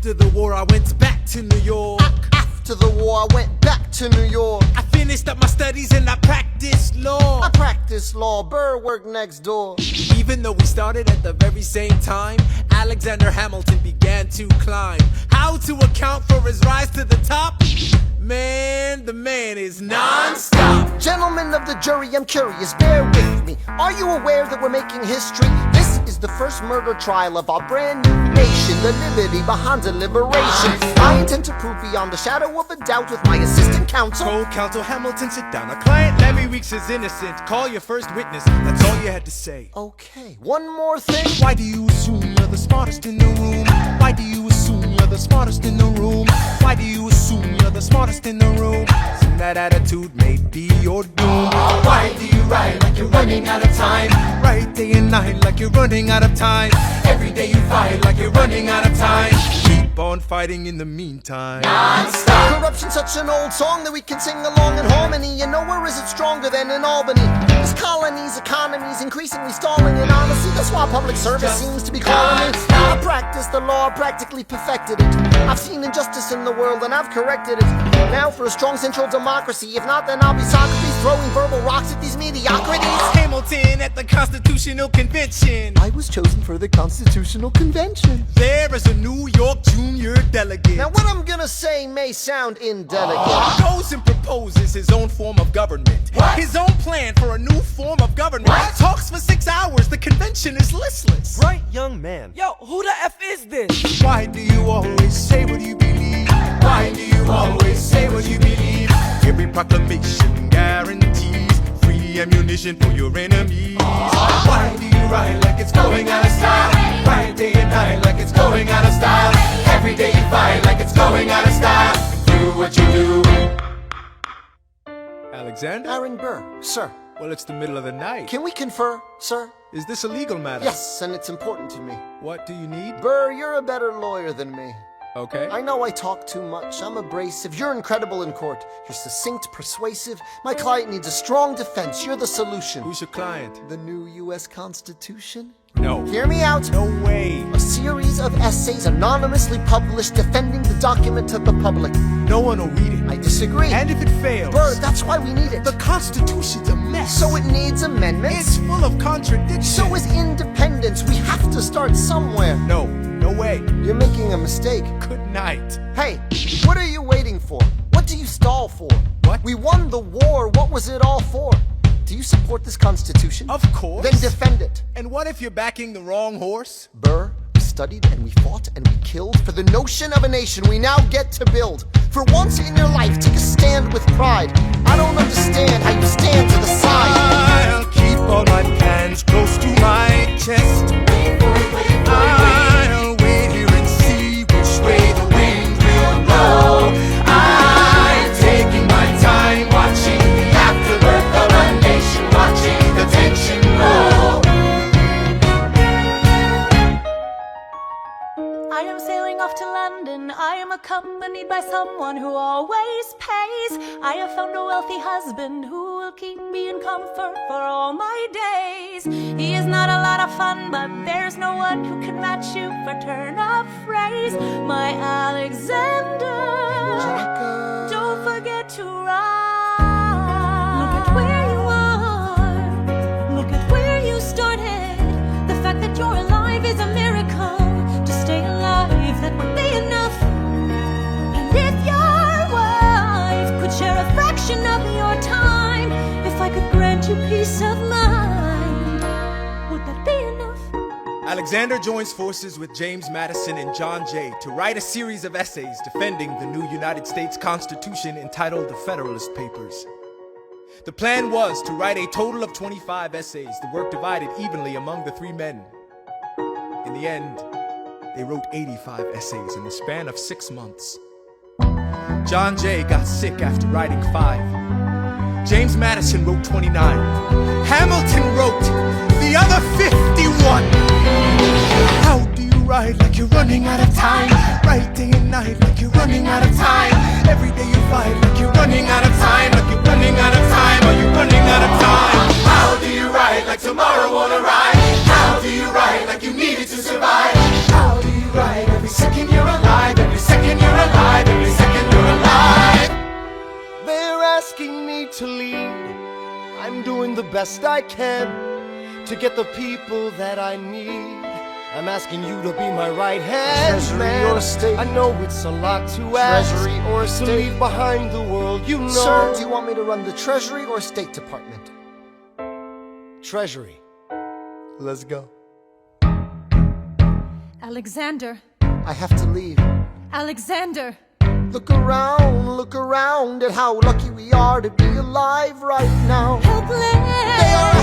After the war I went back to New York. After the war I went back to New York. I finished up my studies and I practiced law. I practiced law, Burr worked next door. Even though we started at the very same time, Alexander Hamilton began to climb. How to account for his rise to the top? Man, the man is non-stop. Gentlemen of the jury, I'm curious, bear with me. Are you aware that we're making history? This is the first murder trial of our brand new nation, the liberty behind deliberation. I intend to prove beyond the shadow of a doubt with my assistant counsel. Co-counsel Hamilton, sit down. Our client Larry Weeks is innocent. Call your first witness. That's all you had to say. Okay, one more thing. Why do you assume you're the smartest in the room? Why do you assume you're the smartest in the room? Why do you assume you're the smartest in the room? Soon that attitude may be your doom. Why do you write like you're running out of time? Write day and night like you're running out of time. Every day you fight like you're running out of time. Keep on fighting in the meantime. Non-stop. Corruption's such an old song that we can sing along in harmony. And nowhere is it stronger than in Albany. This colony's economy's increasingly stalling. And honestly, that's why public service seems to be calling me. I practiced the law, practically perfected it. I've seen injustice in the world and I've corrected it. Now for a strong central democracy. If not, then I'll be Socrates throwing verbal rocks at these mediocrities. Hamilton at the Constitutional Convention. I was chosen for the Constitutional Convention. There is a New York junior delegate. Now what I'm gonna say may sound indelicate. Goes and proposes his own form of government. His own plan for a new form of government. Talks for 6 hours, the convention is listless. Bright young man. Yo, who the F is this? Why do you always say what you believe? Why do you always say what you believe? Every proclamation guarantees free ammunition for your enemies. Why do you write like it's going out of style? Write day and night like it's going out of style. Every day you fight like it's going out of style. Do what you do. Alexander? Aaron Burr, sir. Well, it's the middle of the night. Can we confer, sir? Is this a legal matter? Yes, and it's important to me. What do you need? Burr, you're a better lawyer than me. Okay. I know I talk too much. I'm abrasive. You're incredible in court. You're succinct, persuasive. My client needs a strong defense. You're the solution. Who's your client? The new U.S. Constitution? No. Hear me out. No way. A series of essays anonymously published defending the document to the public. No one will read it. I disagree. And if it fails? Burr, that's why we need it. The Constitution's a mess. So it needs amendments. It's full of contradictions. So is independence. We have to start somewhere. No. No way. You're making a mistake. Good night. Hey, what are you waiting for? What do you stall for? What? We won the war. What was it all for? Do you support this Constitution? Of course. Then defend it. And what if you're backing the wrong horse? Burr, we studied and we fought and we killed for the notion of a nation we now get to build. For once in your life, take a stand with pride. I don't understand how you stand to the side. I'll keep all my plans close to my chest. I'll wait here and see which way the wind will blow. I'm taking my time watching the afterbirth of a nation, watching the tension grow. I am sailing off to London. I am accompanied by someone who always pays. I have found a wealthy husband who will keep me in comfort for all my days. He is not a lot of fun, but there's no one who can match you for turn of phrase. My Alexander, don't forget to ride. Look at where you are. Look at where you started. The fact that you're alive is a miracle. To stay alive, that would be enough. And if your wife could share a fraction of your time, if I could grant you peace of mind, would that be enough? Alexander joins forces with James Madison and John Jay to write a series of essays defending the new United States Constitution entitled The Federalist Papers. The plan was to write a total of 25 essays, the work divided evenly among the three men. In the end, they wrote 85 essays in the span of 6 months. John Jay got sick after writing 5. James Madison wrote 29. Hamilton wrote the other 51. How do you write like you're running out of time? Write day and night like you're running out of time. Every day you fight like you're running out of time. Like you're running out of time. Are you running out of time? How do you write like tomorrow won't arrive? How do you write like you needed to survive? How do you write every second you're alive? best I can to get the people that I need. I'm asking you to be my right hand, Treasury man. or state? I know it's a lot to ask. Treasury or to state? leave behind the world you know. Sir, do you want me to run the Treasury or State Department? Treasury. Let's go. Alexander, I have to leave. Alexander. Look around at how lucky we are to be alive right now. Helpless. They are